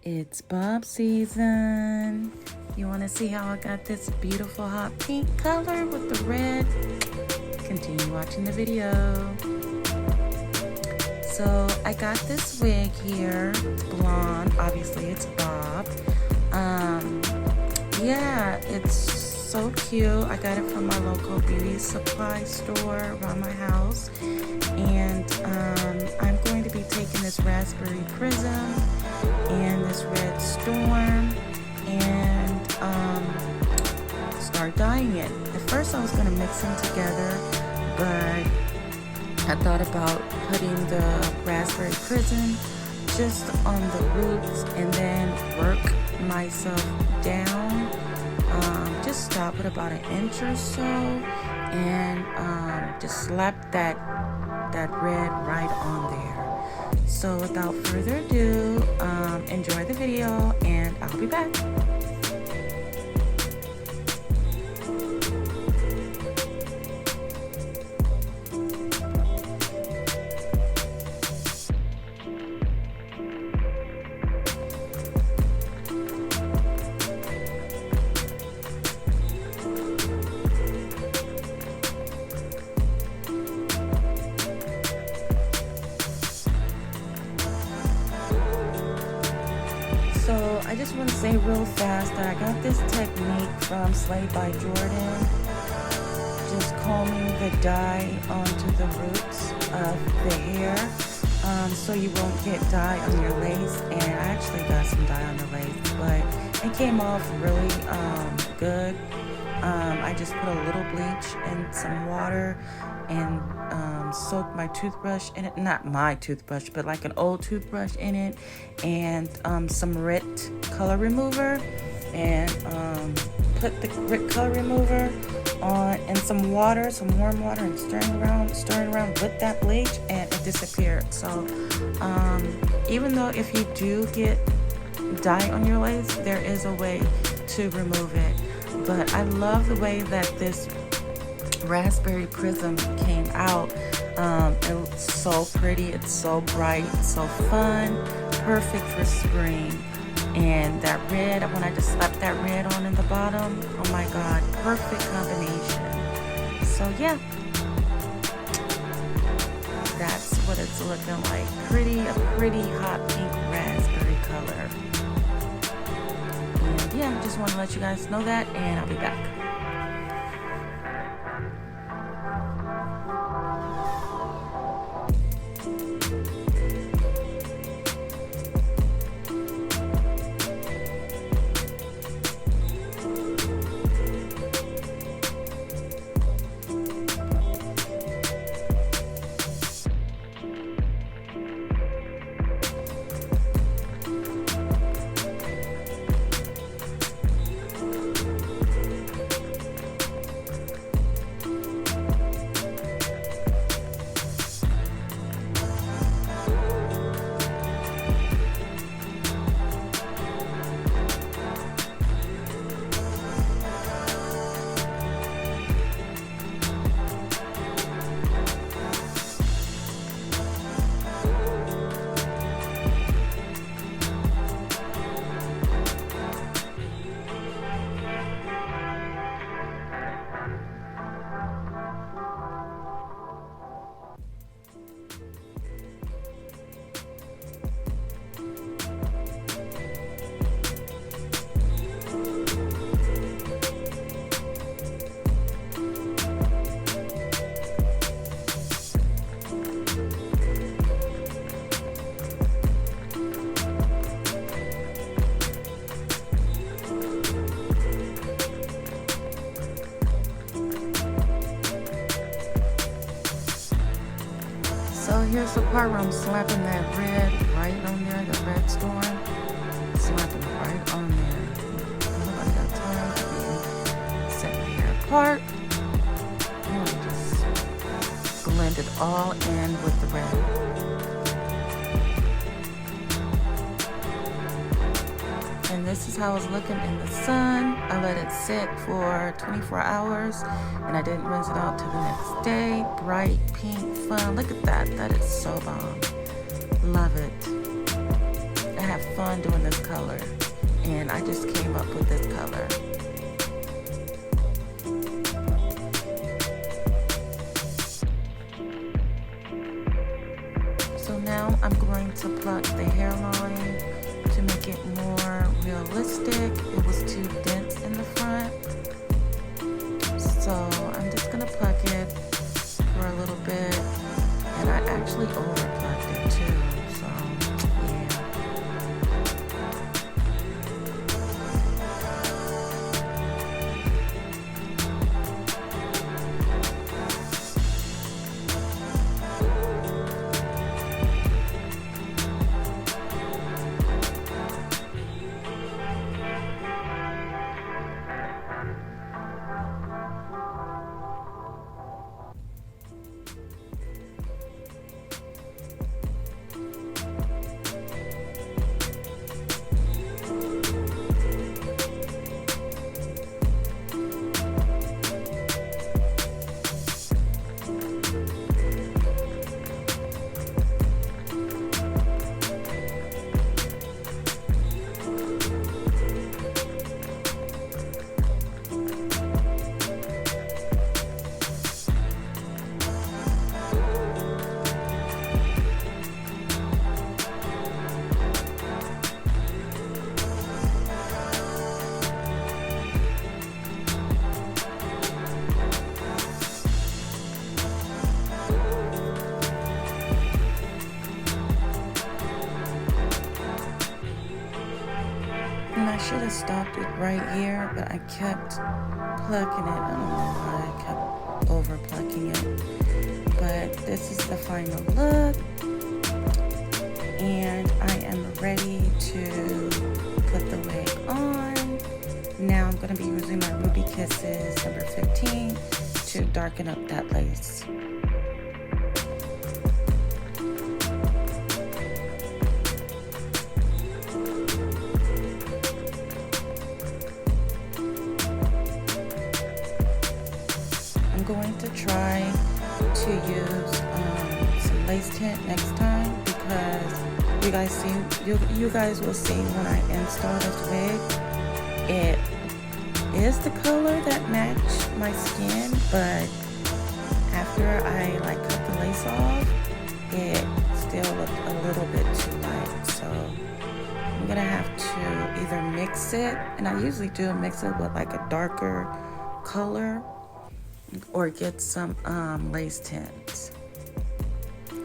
It's Bob season. You want to see how I got this beautiful hot pink color with the red? Continue watching the video. So I got this wig here. It's blonde. Obviously it's Bob. Yeah, it's so cute. I got it from my local beauty supply store around my house. And I'm going to be taking this raspberry prism and this red storm and start dyeing it. At first I was going to mix them together, but I thought about putting the raspberry prism just on the roots and then work myself down. Just stop at about 1 inch or so and just slap that red right on there. So without further ado, enjoy the video and I'll be back. So I just want to say real fast that I got this technique from Slade by Jordan. Just combing the dye onto the roots of the hair so you won't get dye on your lace. And I actually got some dye on the lace, but it came off really good. I just put a little bleach and some water and soaked my toothbrush in it, not my toothbrush, but like an old toothbrush in it, and some Rit color remover, and put the Rit color remover on and some water, some warm water, and stirring around with that bleach, and it disappeared. So even though if you do get dye on your lace, there is a way to remove it. But I love the way that this raspberry prism came out. It's so pretty, it's so bright, so fun, perfect for spring. And that red, when I just slapped that red on in the bottom, oh my god, perfect combination. So yeah, that's what it's looking like. A pretty hot pink raspberry color. And yeah, just want to let you guys know that, and I'll be back. So here's the part where I'm slapping that red right on there, the red storm. Slapping it right on there. Nobody got time to be setting the hair apart. And just blend it all in with the red. And this is how it's looking in the sun. I let it sit for 24 hours and I didn't rinse it out till the next day. Bright pink fun. Look at that. That is so bomb. Love it. I have fun doing this color, and I just came up with this color. So now I'm going to pluck the hairline to make it more realistic. It was too dense in the front. So I'm just gonna pluck it for a little bit, and I actually over plucked it too, so yeah. And I should have stopped it right here, but I kept plucking it. I don't know why I kept over plucking it. But this is the final look. And I am ready to put the wig on. Now I'm going to be using my Ruby Kisses number 15 to darken up that lace. I'm going to try to use some lace tint next time, because you guys will see when I install this wig, it is the color that matched my skin, but after I cut the lace off, it still looked a little bit too light. So I'm gonna have to either mix it, and I usually do mix it with a darker color, or get some lace tint.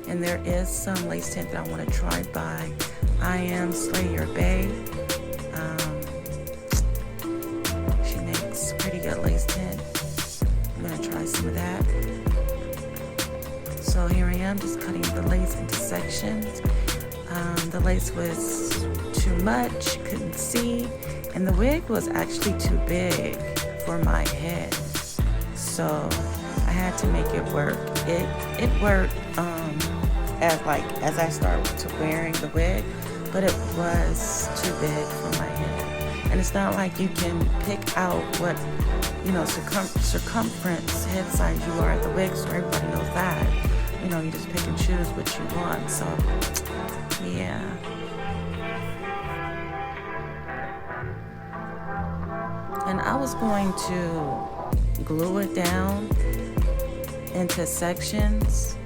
And there is some lace tint that I want to try by I Am Slay Your Bae. She makes pretty good lace tint. I'm gonna try some of that. So here I am, just cutting the lace into sections. The lace was too much, couldn't see, and the wig was actually too big for my head. So I had to make it work. It worked as I started to wearing the wig, but it was too big for my head. And it's not like you can pick out what circumference head size you are at the wig store. Everybody knows that. You just pick and choose what you want. So yeah. And I was going to glue it down into sections.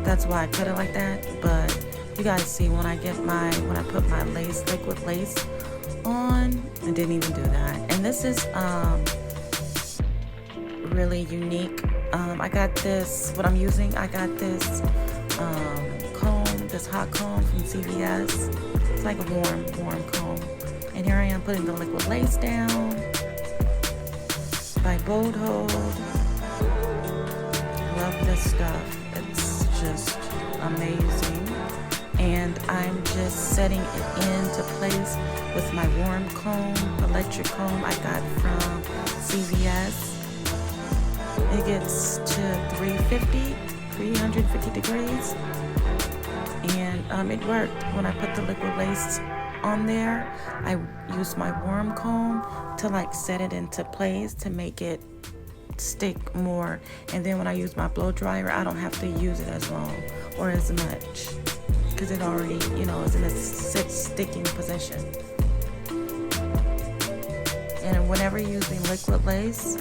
That's why I cut it like that. But you guys see when I put my liquid lace on, I didn't even do that. And this is really unique. I got this, what I'm using, I got this comb, this hot comb from CVS. It's like a warm comb. And here I am putting the liquid lace down by Bold Hold. Love this stuff. It's just amazing. And I'm just setting it into place with my warm comb, electric comb I got from CVS. It gets to 350 degrees. And it worked. When I put the liquid lace on there, I used my warm comb to set it into place to make it stick more. And then when I use my blow dryer, I don't have to use it as long or as much. because it already, you know, is in a sticking position. And whenever using liquid lace,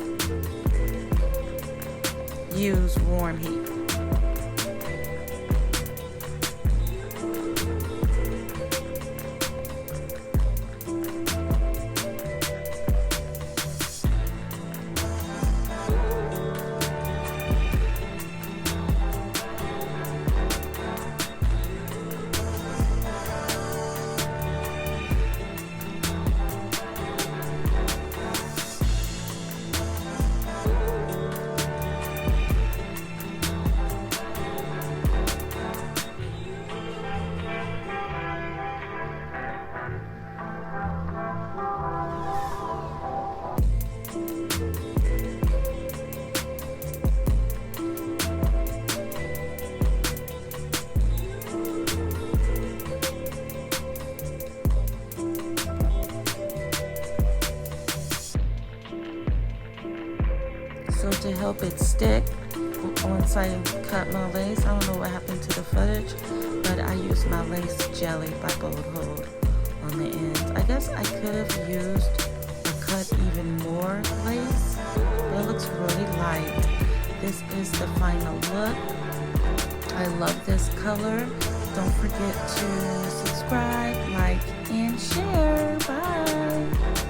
use warm heat. So to help it stick, once I cut my lace, I don't know what happened to the footage, but I used my lace jelly by Bold Hold on the ends. I guess I could have used or cut even more lace, but it looks really light. This is the final look. I love this color. Don't forget to subscribe, like, and share. Bye.